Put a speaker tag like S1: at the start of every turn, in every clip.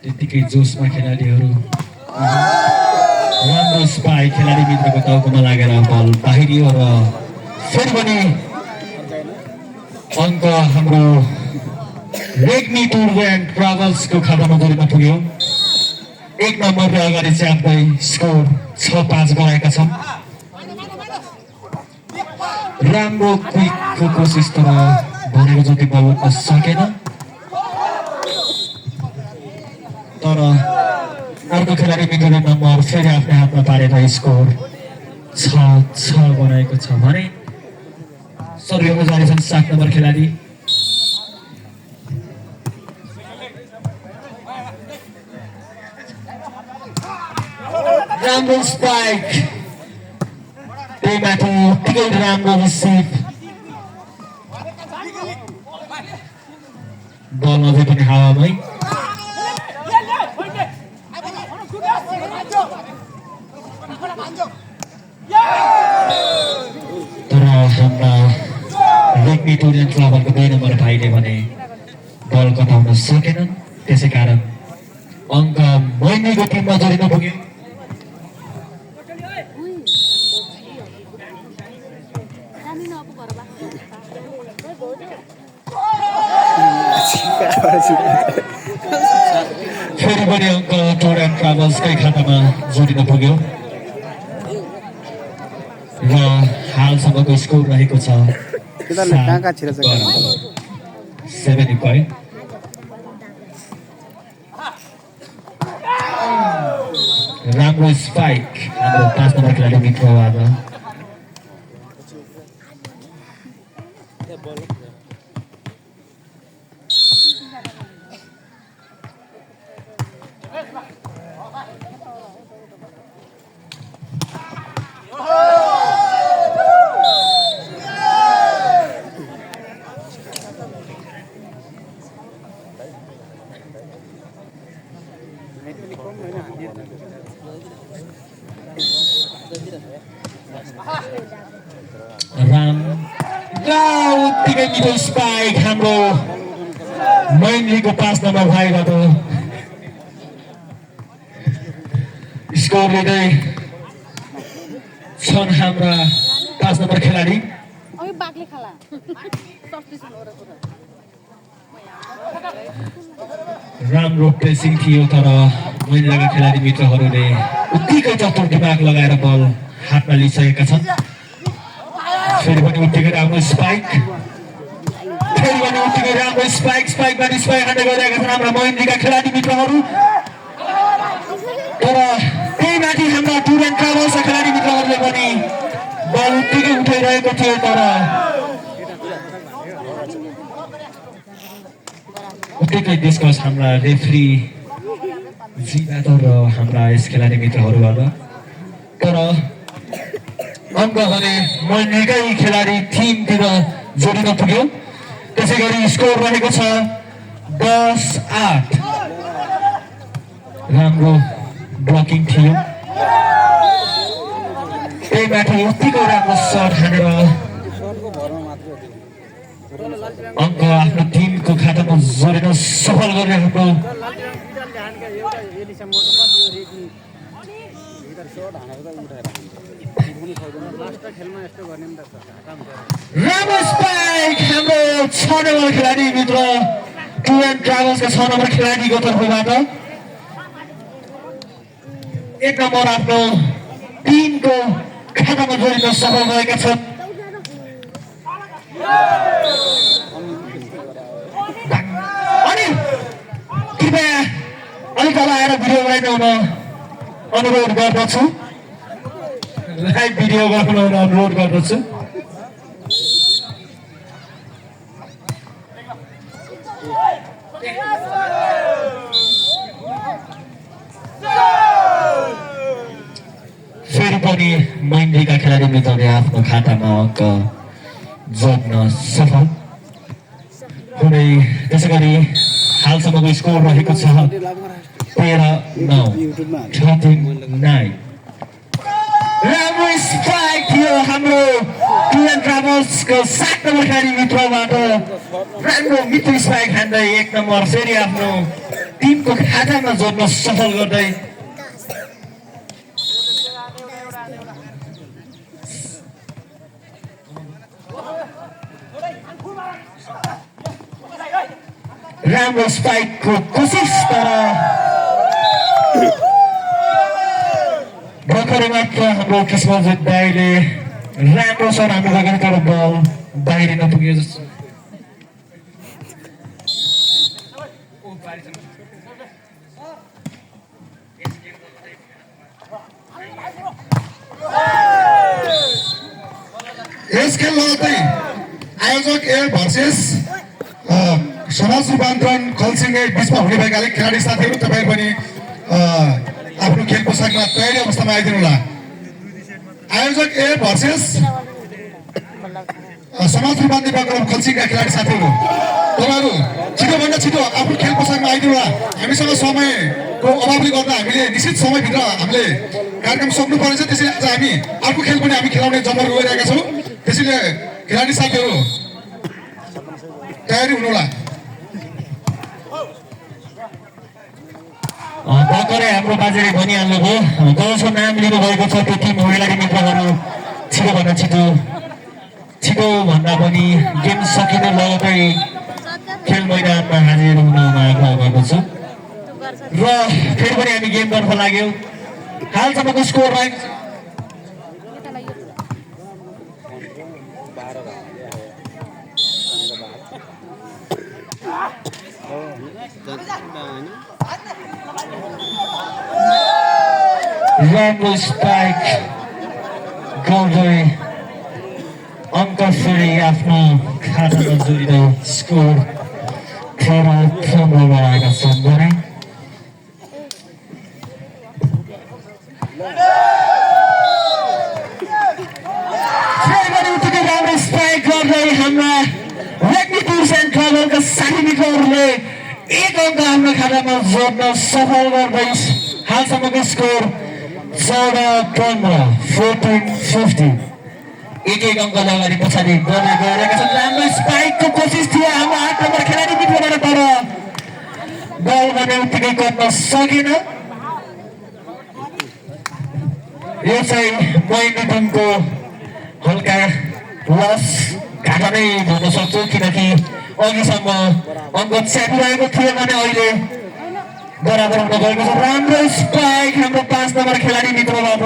S1: त्यतिकै जोसमा खेलाडीहरू राम्रो स्पाइक खेलाडी मित्रको टाउकोमा लागेर बल बाहिरियो र फेरि पनि अङ्क हाम्रो रेग्मी टुर एन्ड ट्राभल्सको खातामा जोडिन पुग्यो। 1 नम्बरले अगाडि च्याप्दै स्कोर 6-5 गराएका छन्। राम्रो क्विकको कोसिस तर भनेको जति बल उठ्न सकेन। तर अर्को खेलाडी मित्रले नम्बर फेरि आफ्नै हातमा पारेर स्कोर 6-6 बनाएको छ भने सर्भेमा जारी छन् 7 नम्बर खेलाडी। राम्रो स्पाइक त्यही माथि उत्तिकै राम्रो रिसिभ बल अझै पनि हावामै। तर हाम्रा रेग्मी टुर एन्ड ट्राभलको 2 नम्बर भाइले भने बल कटाउन सकेनन्। त्यसै कारण अङ्क मैनीको टिममा जोडिन पुग्यो। फेरि पनि अङ्क टुर एन्ड ट्राभल्सकै खातामा जोडिन पुग्यो र हालसम्मको स्कोर रहेको छ 7 पोइन्ट। राम्रो स्पाइक हाम्रो 5 नम्बर खेलाडी मित्रबाट उत्तिकै मिठो स्पाइक हाम्रो मैनीको 5 नम्बर भाइबाट स्कोर लिँदै छन् हाम्रा 5 नम्बर खेलाडी। राम्रो प्रेसिङ थियो तर मैनीका खेलाडी मित्रहरूले उत्तिकै चतुर दिमाग लगाएर बल हातमा लिइसकेका छन्। फेरि पनि उत्तिकै राम्रो स्पाइक स्पाइकबाट स्पाइक हान्दै गरिरहेका छन् हाम्रा मैनीका खेलाडी मित्रहरू। तर त्यही माथि हाम्रा टुर एन्ड ट्राभल्सका खेलाडी मित्रहरूले पनि बल उत्तिकै उठाइरहेको थियो। तर उत्तिकै डिस्कस हाम्रा रेफ्री जीबाट र हाम्रा यस खेलाडी मित्रहरूबाट। तर अङ्क भने मैनीकै खेलाडी टिमतिर जोडिन पुग्यो। त्यसै गरी स्कोर रहेको छ 10-8। राम्रो ब्लकिङ थियो त्यही माथि उत्तिकै राम्रो सर्ट हानेर अङ्क आफ्नो टिमको खातामा जोडिन सफल गर्ने हाम्रो राम्रो स्पाइक हाम्रो 6 नम्बर खेलाडी मित्र टुर एन्ड ट्राभल्सका 6 नम्बर खेलाडीको तर्फबाट 1 नम्बर आफ्नो टिमको खातामा जोडिन सफल भएका छन्। अनि कृपया अलिक तल आएर भिडियो बनाइदिन अनुरोध गर्दछु। लाइभ भिडियो गर्न अनुरोध गर्दछु। फेरि पनि मैनीका खेलाडी मित्रले आफ्नो खातामा अङ्क जोड्न सफल हुने। त्यसै गरी हालसम्मको स्कोर रहेको छ 13-9 13-9। राम्रो स्ट्राइक थियो हाम्रो क्लियन ट्राभल्सको 7 नम्बर खेलाडी मित्रबाट राम्रो मित्र स्ट्राइक हान्दै 1 नम्बर फेरि आफ्नो टिमको खातामा जोड्न सफल गर्दै राम्रो स्ट्राइकको कोसिस तर भर्खरै मात्र हाम्रो किस्मत दाइले राम्रो छ राम्रो लगेर तर बल बाहिरिन पुग्यो जस्तो
S2: यस खेलमा चाहिँ आयोजक ए भर्सेस समाज रूपान्तरण खलसिङ बिचमा हुने भएका खेलाडी साथीहरू तपाईँ पनि आफ्नो खेल पोसाकमा तयारी अवस्थामा आइदिनु होला। आयोजक ए भर्सेस समाज रूपान्तरण खलसिङका खेलाडी साथीहरू तपाईँहरू छिटोभन्दा छिटो आफ्नो खेल पोसाकमा आइदिनु होला। हामीसँग समयको अभावले गर्दा हामीले निश्चित समयभित्र हामीले कार्यक्रम सक्नु पर्नेछ, त्यसैले आज हामी अर्को खेल पनि हामी खेलाउने जमर गइरहेका छौँ। त्यसैले खेलाडी साथीहरू तयारी हुनुहोला।
S1: भर्खरै हाम्रो बाजेले भनिहाल्नुभयो जसको नाम लिनुभएको छ त्यो टिम खेलाडी मित्रहरू छिटोभन्दा छिटो भन्दा पनि गेम सकिने लगतै खेल मैदानमा हाजिर हुन आग्रह भएको छ र फेरि पनि हामी गेमतर्फ लाग्यौँ। हालसम्मको स्कोर रहेको छ राम्रो स्ट्राइक गर्दै अङ्क फेरि आफ्नो खातामा जोडिँदै स्कोर 13 आएका छन् भने राम्रो स्ट्राइक गर्दै हाम्रा रेग्मी टुर्स एन्ड ट्राभलका साथी मित्रहरूले 1 अङ्क हाम्रो खातामा जोड्न सफल गर्दै हालसम्मको स्कोर 14-15 14-50 एक अङ्क अगाडि पछाडि गर्दै गइरहेका छन्। राम्रो स्पाइकको कोसिस थियो हाम्रो 8 नम्बर खेलाडी मित्रबाट तर बल भने उत्तिकै गर्न सकेन। यो चाहिँ महेन्द्र टिमको हल्का लस घाटा नै भन्न सक्छु, किनकि अघिसम्म अङ्क च्यापिरहेको थियो भने अहिले बराबर हुन गएको छ। राम्रो स्ट्राइक हाम्रो 5 नम्बर खेलाडी मित्रबाट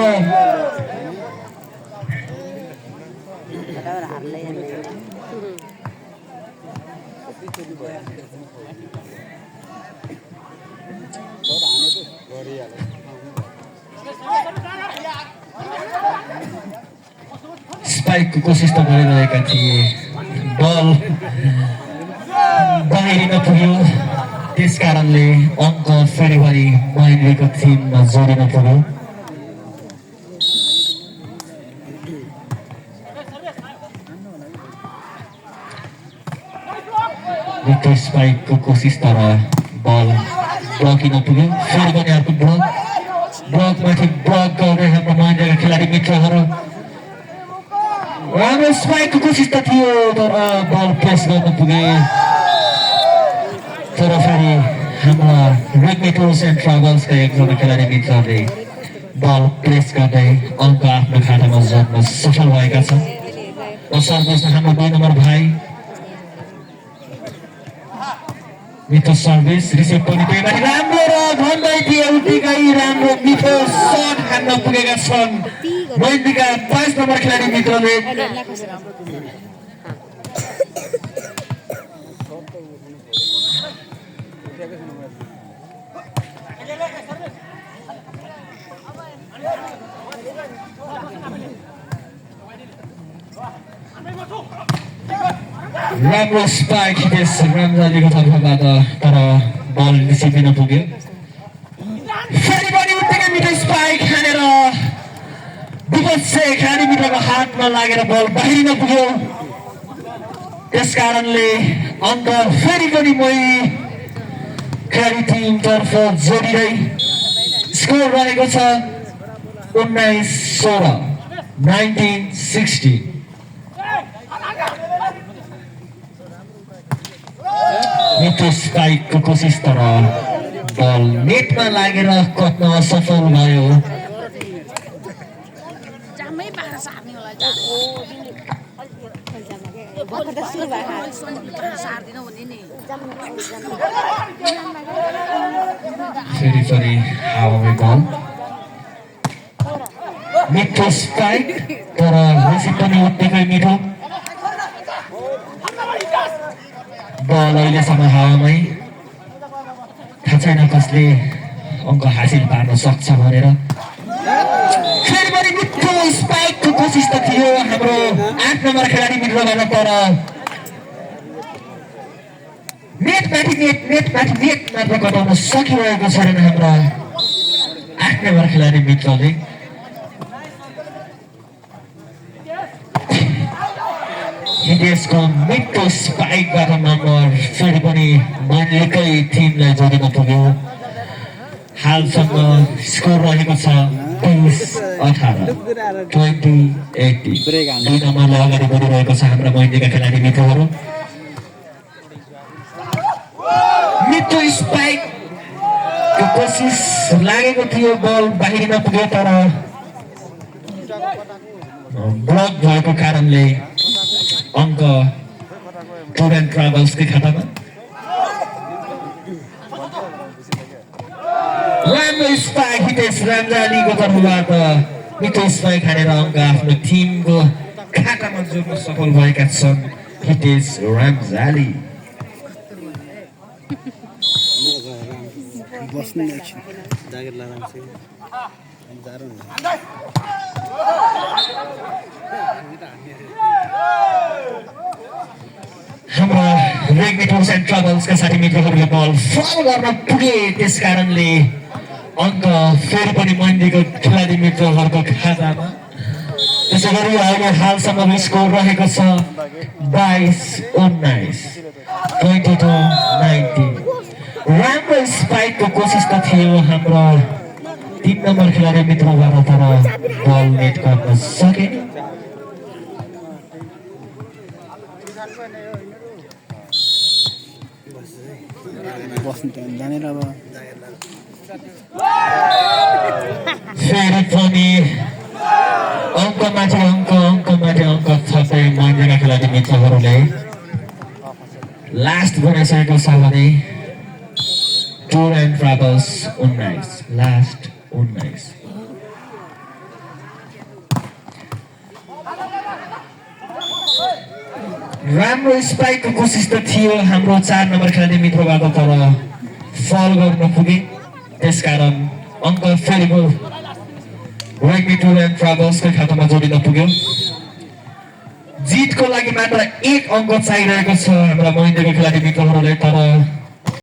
S1: स्पाइकको कोसिस त गरिरहेका थिए, बल बाहिरिन पुग्यो, त्यस कारणले अङ्क फेरि पनि महेन्द्रको टिममा जोडिन पुग्यो। मित्र स्पाइकको कोसिस तर बल ब्लकिन पुग्यो, फेरि पनि अर्को ब्लकमाथि ब्लक गर्दै हाम्रो महेन्द्रका खेलाडी मित्रहरू। राम्रो स्पाइकको कोसिस त थियो तर बल प्रेस गर्न पुगे, तर फेरि हाम्रा रेग्मी टुर्स एन्ड ट्राभल्सका एकजना खेलाडी मित्रहरूले बल प्रेस गर्दै अङ्क आफ्नो खातामा जोड्न सफल भएका छन्। सर्भिस हाम्रो 2 नम्बर भाइ मित्र सर्भिस रिसिभ पनि त्यही राम्रो र भन्दै थिए उत्तिकै राम्रो मिठो सट हान्न पुगेका छन् महेन्द्रका 5 नम्बर खेलाडी मित्रले। राम्रो स्पाइक हिटेस रामजालीको तर्फबाट तर बल रिसिभ हुन पुग्यो, फेरि पनि उत्तिकै मिठो स्पाइक हानेर विपक्षी खेलाडी मित्रको हातमा लागेर बल बाहिरिन पुग्यो, त्यस कारणले अङ्क फेरि पनि खेलाडी टिमतर्फ जोडिँदै स्कोर रहेको छ 19-16। 19-16 मिठो स्पाइकको कोसिस तर बल नेटमा लागेर कट्न असफल भयो
S3: जामै पाएर सार्ने होला सार्दिन भने नि
S1: फेरि हावामै बल मिठो स्पाइक तर रिसिभ पनि उत्तिकै मिठो बल अहिलेसम्म हावामै थाहा छैन कसले अङ्क हासिल पार्न सक्छ भनेर फेरि पनि मिठो स्पाइकको कोसिस त थियो हाम्रो 8 नम्बर खेलाडी मित्रबाट तर नेट मात्र कटाउन सकिरहेको छैन हाम्रा 8 नम्बर खेलाडी मित्रले हिटेसको मिठो स्पाइकबाट नम्बर फेरि पनि मनलेकै टिमलाई जोडिन पुग्यो हालसम्म स्कोर रहेको छ 20-18 20-80 दुई नम्बरले अगाडि बढिरहेको छ हाम्रा महिलेका खेलाडी मित्रहरू मिठो स्पाइकको कोसिस लागेको थियो बल बाहिरिन पुग्यो तर ब्लक भएको कारणले अङ्क टुर एन्ड ट्राभल्सकै खातामा राम्रो स्पाइक हितेश रामजालीको तर्फबाट मिठो स्पाइक हानेर अङ्क आफ्नो टिमको खातामा जोड्न सफल भएका छन् हितेश रामजाली
S4: बस्ने एकछिन जागिर लगाउँछ
S1: हाम्रा रेग्मी टुर्स एन्ड ट्राभल्सका साथी मित्रहरूले बल फल गर्न पुगे त्यस कारणले अङ्क फेरि पनि मन्डीको खेलाडी मित्रहरूको खातामा त्यसै गरी अहिले हालसम्म स्कोर रहेको छ 22-19 22-19 राम्रो स्पाइकको कोसिस त थियो हाम्रो 3 नम्बर खेलाडी मित्रबाट तर बल नेट गर्न सकेन
S4: बस्ने टाइम जानेर अब
S1: फेरि पनि अङ्कमाथि अङ्क थप्दै महिलाका खेलाडी मित्रहरूले लास्ट बनाइसकेको छ भने टुर एन्ड ट्राभल्स 19 लास्ट 19 राम्रो स्पाइकको कोसिस त थियो हाम्रो 4 नम्बर खेलाडी मित्रबाट तर फल गर्न पुगे त्यसकारण अङ्क फेरि रेग्मी टुर एन्ड ट्राभल्सको खातामा जोडिन पुग्यो जितको लागि मात्र 1 अङ्क चाहिरहेको छ हाम्रा महिलाको खेलाडी मित्रहरूले तर